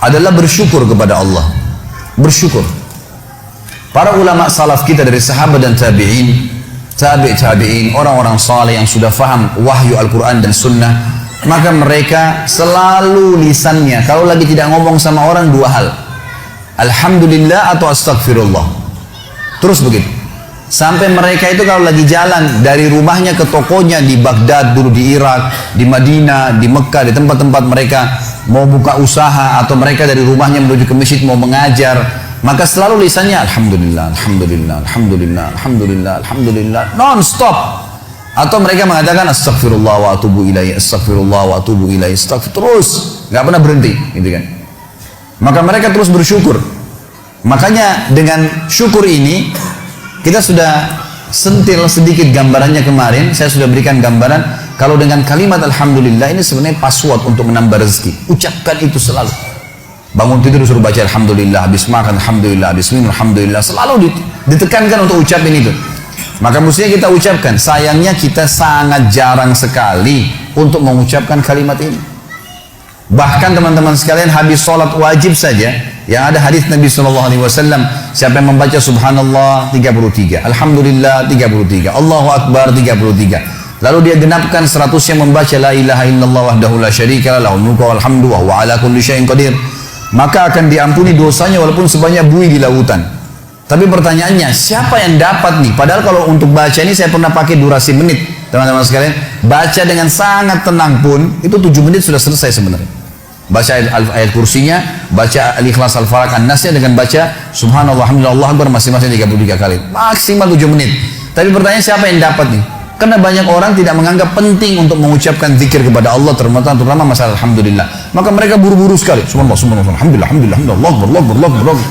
adalah bersyukur kepada Allah. Bersyukur. Para ulama salaf kita dari sahabat dan tabi'in, tabi'in, orang-orang saleh yang sudah faham wahyu Al-Quran dan Sunnah, maka mereka selalu lisannya kalau lagi tidak ngomong sama orang dua hal, alhamdulillah atau astagfirullah, terus begitu. Sampai mereka itu kalau lagi jalan dari rumahnya ke tokonya di Baghdad dulu, di Irak, di Madinah, di Mekah, di tempat-tempat mereka mau buka usaha, atau mereka dari rumahnya menuju ke masjid mau mengajar, maka selalu lisannya alhamdulillah, alhamdulillah, alhamdulillah, alhamdulillah, alhamdulillah, non stop. Atau mereka mengatakan astagfirullah wa atubu ilaih, astagfirullah wa atubu ilaih, terus nggak pernah berhenti, gitu kan. Maka mereka terus bersyukur. Makanya dengan syukur ini kita sudah sentil sedikit gambarannya kemarin. Saya sudah berikan gambaran kalau dengan kalimat alhamdulillah ini sebenarnya password untuk menambah rezeki. Ucapkan itu selalu. Bangun tidur suruh baca alhamdulillah, habis makan alhamdulillah, habis minum alhamdulillah, selalu ditekankan untuk ucapin itu. Maka mestinya kita ucapkan. Sayangnya kita sangat jarang sekali untuk mengucapkan kalimat ini. Bahkan teman-teman sekalian, habis sholat wajib saja, yang ada hadis Nabi SAW, siapa yang membaca subhanallah 33, alhamdulillah 33, Allahu Akbar 33, lalu dia genapkan 100-nya membaca la ilaha illallah wahdahu la syarika lah, lahul mulku wal hamdu wa huwa ala kulli syai'in qadir, maka akan diampuni dosanya walaupun sebanyak buih di lautan. Tapi pertanyaannya, siapa yang dapat nih? Padahal kalau untuk baca ini saya pernah pakai durasi menit, teman-teman sekalian. Baca dengan sangat tenang pun, itu 7 menit sudah selesai sebenarnya. Baca ayat kursinya, baca al-ikhlas al-falaq an-nasnya, dengan baca subhanallah, alhamdulillah, Allah akbar masing-masing 33 kali. Maksimal 7 menit. Tapi pertanyaan, siapa yang dapat nih? Karena banyak orang tidak menganggap penting untuk mengucapkan zikir kepada Allah, terutama masalah alhamdulillah. Maka mereka buru-buru sekali. Subhanallah, subhanallah, alhamdulillah, alhamdulillah, alhamdulillah, Allah akbar, Allah akbar, Allah akbar.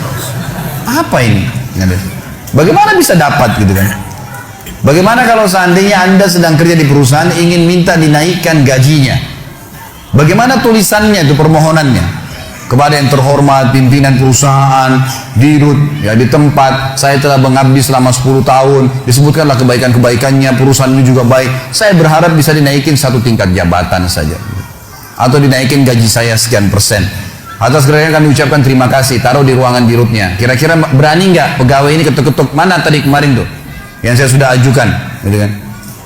Apa ini? Bagaimana bisa dapat gitu kan? Bagaimana kalau seandainya Anda sedang kerja di perusahaan ingin minta dinaikkan gajinya? Bagaimana tulisannya itu, permohonannya? Kepada yang terhormat pimpinan perusahaan, dirut ya di tempat saya telah mengabdi selama 10 tahun, disebutkanlah kebaikan-kebaikannya, perusahaan ini juga baik. Saya berharap bisa dinaikin 1 tingkat jabatan saja, atau dinaikin gaji saya sekian persen. Atas kerjanya kami ucapkan terima kasih, taruh di ruangan dirutnya. Kira-kira berani nggak pegawai ini ketuk-ketuk, mana tadi kemarin tuh yang saya sudah ajukan, gitu kan?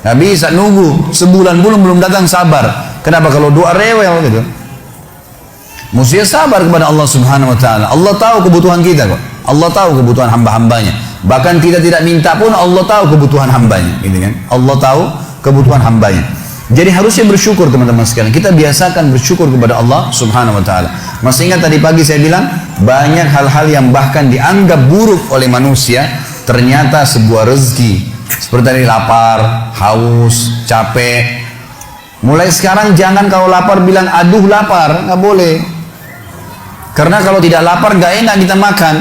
Nggak bisa, nunggu sebulan belum datang, sabar. Kenapa? Kalau doa rewel gitu. Mestinya sabar kepada Allah Subhanahu Wa Taala. Allah tahu kebutuhan kita kok. Allah tahu kebutuhan hamba-hambanya. Bahkan kita tidak minta pun Allah tahu kebutuhan hambanya, gitu kan? Allah tahu kebutuhan hambanya. Jadi harusnya bersyukur teman-teman sekalian. Kita biasakan bersyukur kepada Allah Subhanahu Wa Taala. Masih ingat tadi pagi saya bilang banyak hal-hal yang bahkan dianggap buruk oleh manusia ternyata sebuah rezeki. Seperti tadi lapar, haus, capek. Mulai sekarang jangan kalau lapar bilang aduh lapar, nggak boleh. Karena kalau tidak lapar nggak enak kita makan.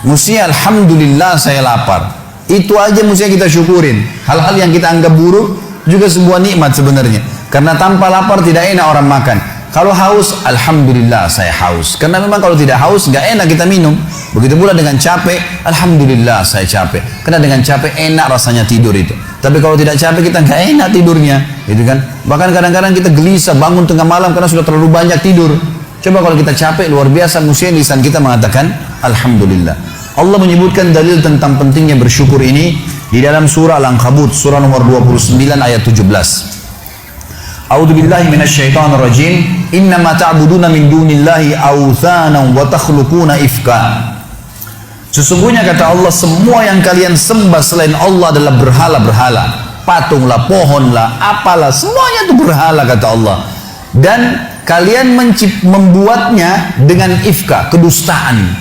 Mestinya alhamdulillah saya lapar. Itu aja mestinya kita syukurin. Hal-hal yang kita anggap buruk juga sebuah nikmat sebenarnya. Karena tanpa lapar tidak enak orang makan. Kalau haus, alhamdulillah saya haus. Karena memang kalau tidak haus nggak enak kita minum. Begitu pula dengan capek, alhamdulillah saya capek. Karena dengan capek enak rasanya tidur itu. Tapi kalau tidak capek kita nggak enak tidurnya, gitu kan? Bahkan kadang-kadang kita gelisah bangun tengah malam karena sudah terlalu banyak tidur. Coba kalau kita capek luar biasa, mestinya lisan kita mengatakan alhamdulillah. Allah menyebutkan dalil tentang pentingnya bersyukur ini di dalam surah Al-Ankabut, surah nomor 29 ayat 17. A'udzubillahi minasyaitonir rajim. Innama ta'buduna min dunillahi awthanan wa takhluquna ifka. Sesungguhnya kata Allah, semua yang kalian sembah selain Allah adalah berhala-berhala. Patunglah, pohonlah, apalah, semuanya itu berhala kata Allah. Dan kalian membuatnya dengan ifka, kedustaan.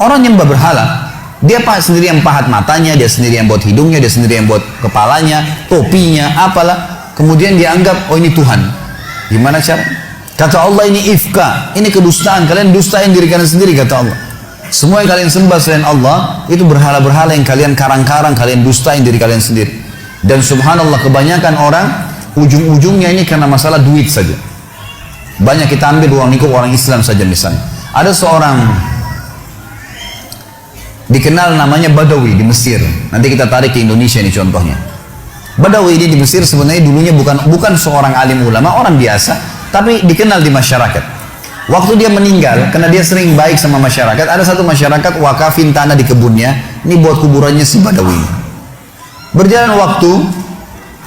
Orang yang berhala, dia sendiri yang pahat matanya, dia sendiri yang buat hidungnya, dia sendiri yang buat kepalanya, topinya, apalah. Kemudian dianggap, oh ini Tuhan. Gimana cara? Kata Allah, ini ifka, ini kedustaan. Kalian dustain diri kalian sendiri kata Allah. Semua yang kalian sembah selain Allah itu berhala-berhala yang kalian karang-karang, kalian dustain diri kalian sendiri. Dan subhanallah, kebanyakan orang ujung-ujungnya ini karena masalah duit saja. Banyak kita ambil uang lingkup orang Islam saja misalnya. Ada seorang dikenal namanya Badawi di Mesir. Nanti kita tarik ke Indonesia ini contohnya. Badawi ini di Mesir sebenarnya dulunya bukan seorang alim ulama, orang biasa, tapi dikenal di masyarakat. Waktu dia meninggal, karena dia sering baik sama masyarakat, ada satu masyarakat wakafin tanah di kebunnya, ini buat kuburannya si Badawi. Berjalan waktu,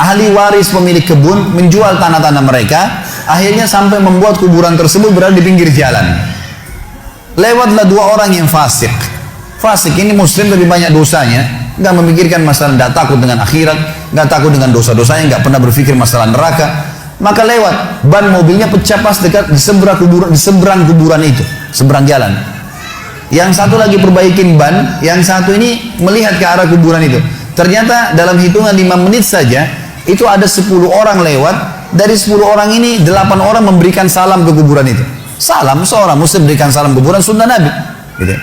ahli waris pemilik kebun menjual tanah-tanah mereka, akhirnya sampai membuat kuburan tersebut berada di pinggir jalan. Lewatlah dua orang yang fasik. Fasik ini muslim lebih banyak dosanya, nggak memikirkan masalah, nggak takut dengan akhirat, nggak takut dengan dosa-dosanya, nggak pernah berpikir masalah neraka. Maka lewat, ban mobilnya pecah pas dekat di seberang kuburan itu, seberang jalan. Yang satu lagi perbaikin ban, yang satu ini melihat ke arah kuburan itu. Ternyata dalam hitungan 5 menit saja, itu ada 10 orang lewat. Dari 10 orang ini 8 orang memberikan salam ke kuburan itu. Salam, seorang muslim berikan salam ke kuburan, sunnah Nabi gitu.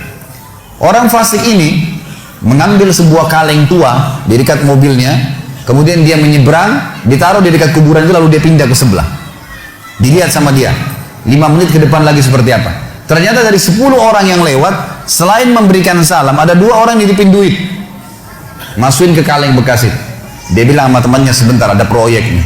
Orang fasik ini mengambil sebuah kaleng tua di dekat mobilnya, kemudian dia menyeberang, ditaruh di dekat kuburan itu, lalu dia pindah ke sebelah. Dilihat sama dia 5 menit ke depan lagi seperti apa. Ternyata dari 10 orang yang lewat, selain memberikan salam, ada 2 orang nitipin duit, masukin ke kaleng bekas itu. Dia bilang sama temannya, sebentar ada proyek nih.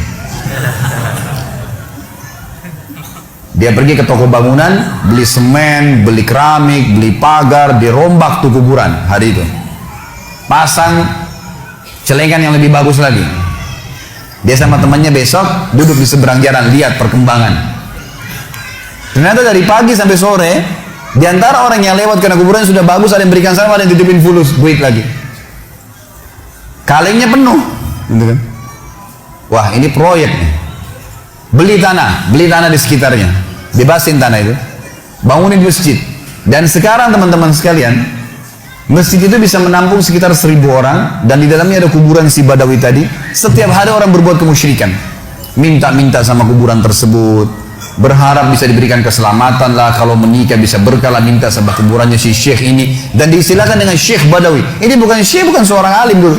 Dia pergi ke toko bangunan, beli semen, beli keramik, beli pagar, dirombak tuh kuburan hari itu. Pasang celengan yang lebih bagus lagi. Dia sama temannya besok duduk di seberang jalan, lihat perkembangan. Ternyata dari pagi sampai sore, di antara orang yang lewat karena kuburan sudah bagus, ada yang berikan salam, ada yang titipin fulus, duit lagi. Kalengnya penuh, gitu kan? Wah, ini proyek nih. Beli tanah di sekitarnya, bebasin tanah itu, bangunin masjid. Dan sekarang teman-teman sekalian, masjid itu bisa menampung sekitar 1000 orang, dan di dalamnya ada kuburan si Badawi tadi. Setiap hari orang berbuat kemusyrikan, minta-minta sama kuburan tersebut, berharap bisa diberikan keselamatan lah, kalau menikah bisa berkah lah, minta sama kuburannya si syekh ini, dan diistilahkan dengan Syekh Badawi. Ini bukan syekh, bukan seorang alim dulu.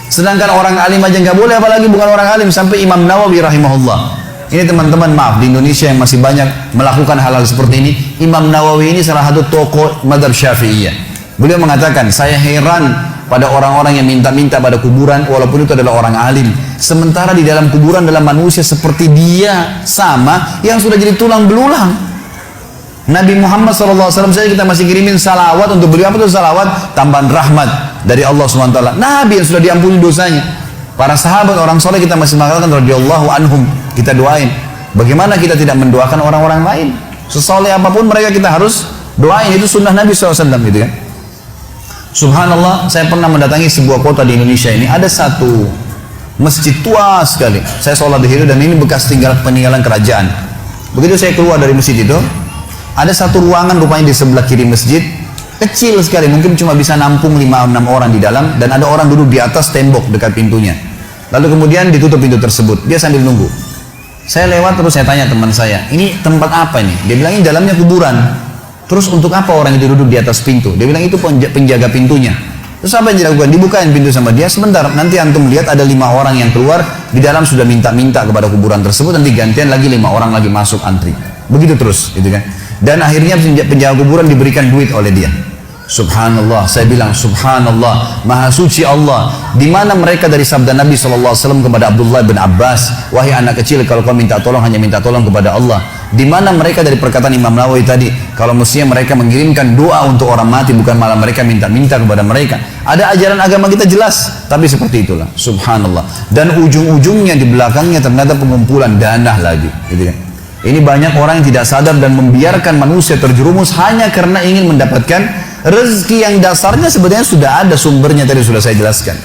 Sedangkan orang alim aja nggak boleh, apalagi bukan orang alim. Sampai Imam Nawawi rahimahullah. Ini teman-teman, maaf, di Indonesia yang masih banyak melakukan hal-hal seperti ini. Imam Nawawi ini salah satu tokoh mazhab Syafi'iyah. Beliau mengatakan, saya heran pada orang-orang yang minta-minta pada kuburan, walaupun itu adalah orang alim. Sementara di dalam kuburan dalam manusia seperti dia sama, yang sudah jadi tulang belulang. Nabi Muhammad SAW saja kita masih kirimin salawat untuk beliau. Apa itu salawat? Tambahan rahmat dari Allah SWT. Nabi yang sudah diampuni dosanya. Para sahabat, orang soleh kita masih mengatakan radhiyallahu anhum, kita doain. Bagaimana kita tidak mendoakan orang-orang lain? Sesoleh apapun mereka kita harus doain. Itu sunnah Nabi SAW gitu kan. Subhanallah, saya pernah mendatangi sebuah kota di Indonesia ini. Ada satu masjid tua sekali. Saya sholat di situ, dan ini bekas peninggalan kerajaan. Begitu saya keluar dari masjid itu, ada satu ruangan rupanya di sebelah kiri masjid, kecil sekali, mungkin cuma bisa nampung 5-6 orang di dalam, dan ada orang duduk di atas tembok dekat pintunya. Lalu kemudian ditutup pintu tersebut, dia sambil nunggu. Saya lewat, terus saya tanya teman saya, ini tempat apa ini? Dia bilang ini dalamnya kuburan. Terus untuk apa orang itu duduk di atas pintu? Dia bilang itu penjaga pintunya. Terus apa yang dilakukan? Dibukain pintu sama dia, sebentar, nanti antum lihat ada 5 orang yang keluar, di dalam sudah minta-minta kepada kuburan tersebut, nanti gantian lagi 5 orang lagi masuk antri. Begitu terus, gitu kan. Dan akhirnya penjaga kuburan diberikan duit oleh dia. Subhanallah, saya bilang subhanallah, maha suci Allah. Di mana mereka dari sabda Nabi SAW kepada Abdullah bin Abbas, wahai anak kecil, kalau kau minta tolong hanya minta tolong kepada Allah. Di mana mereka dari perkataan Imam Nawawi tadi, kalau mestinya mereka mengirimkan doa untuk orang mati, bukan malah mereka minta-minta kepada mereka. Ada ajaran agama kita jelas, tapi seperti itulah, subhanallah. Dan ujung-ujungnya di belakangnya ternyata pengumpulan dana lagi, gitu kan. Ini banyak orang yang tidak sadar dan membiarkan manusia terjerumus hanya karena ingin mendapatkan rezeki yang dasarnya sebenarnya sudah ada sumbernya, tadi sudah saya jelaskan.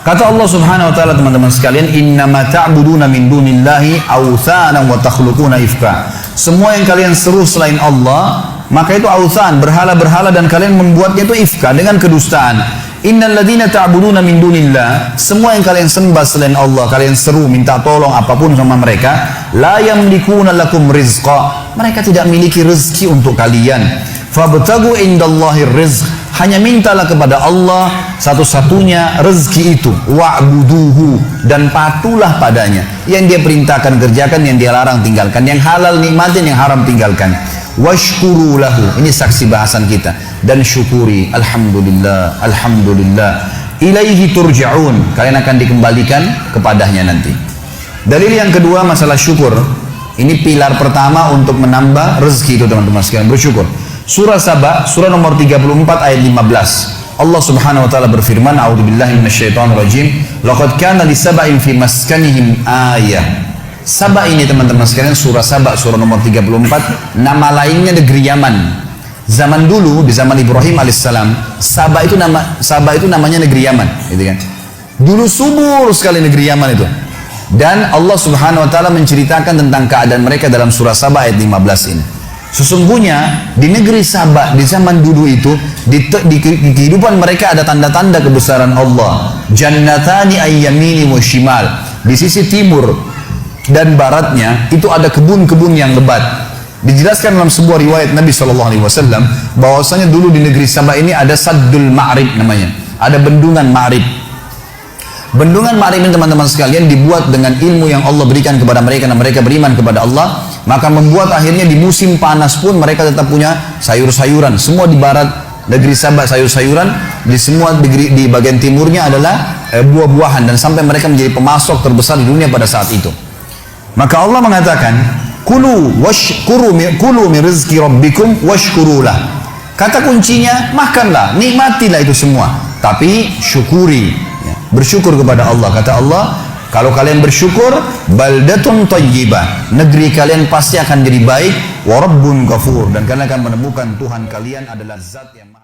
Kata Allah Subhanahu wa taala, teman-teman sekalian, innama ta'buduna min dunillahi awthanan wa takhluquna ifka. Semua yang kalian seru selain Allah, maka itu awthan, berhala-berhala, dan kalian membuatnya itu ifka, dengan kedustaan. Innal ladzina ta'buduna min dunillah, semua yang kalian sembah selain Allah, kalian seru minta tolong apapun sama mereka, la yamlikuna lakum rizqa, mereka tidak memiliki rezeki untuk kalian. Fabtagu indallahi rizq, hanya mintalah kepada Allah satu-satunya rezeki itu. Wa'buduhu, dan patuhlah padanya. Yang dia perintahkan kerjakan, yang dia larang tinggalkan, yang halal nikmatin, yang haram tinggalkan. Washkuru lahu, ini saksi bahasan kita, dan syukuri, alhamdulillah, alhamdulillah. Ilaihi turja'un, kalian akan dikembalikan kepadanya nanti. Dalil yang kedua masalah syukur, Ini pilar pertama untuk menambah rezeki itu teman-teman sekalian, bersyukur. Surah Saba, surah nomor 34 ayat 15. Allah Subhanahu wa taala berfirman, A'udzubillahi minasyaitonirrajim. Laqad kana lisaba'in fi maskanihim ayah. Saba ini teman-teman sekalian, surah Saba, surah nomor 34, nama lainnya negeri Yaman. Zaman dulu, di zaman Ibrahim alaihissalam, Saba itu namanya negeri Yaman, gitu kan. Dulu subur sekali negeri Yaman itu. Dan Allah Subhanahu wa taala menceritakan tentang keadaan mereka dalam surah Saba ayat 15 ini. Sesungguhnya di negeri Saba di zaman dulu itu, di kehidupan mereka ada tanda-tanda kebesaran Allah. Jannatani ayyamini wa shimal. Di sisi timur dan baratnya itu ada kebun-kebun yang lebat. Dijelaskan dalam sebuah riwayat Nabi SAW bahwasanya dulu di negeri Saba ini ada Saddul Ma'rib namanya, ada bendungan Ma'rib. Bendungan Ma'rib ini teman-teman sekalian dibuat dengan ilmu yang Allah berikan kepada mereka dan mereka beriman kepada Allah, maka membuat akhirnya di musim panas pun mereka tetap punya sayur-sayuran. Semua di barat negeri Saba sayur-sayuran, di bagian timurnya adalah buah-buahan, dan sampai mereka menjadi pemasok terbesar di dunia pada saat itu. Maka Allah mengatakan, kulu min rizki rabbikum washkurulah. Kata kuncinya, makanlah, nikmatilah itu semua, tapi syukuri, ya, bersyukur kepada Allah. Kata Allah, kalau kalian bersyukur, baldatun tayyibah, negeri kalian pasti akan jadi baik, wa rabbun ghafur, dan kalian akan menemukan Tuhan kalian adalah zat yang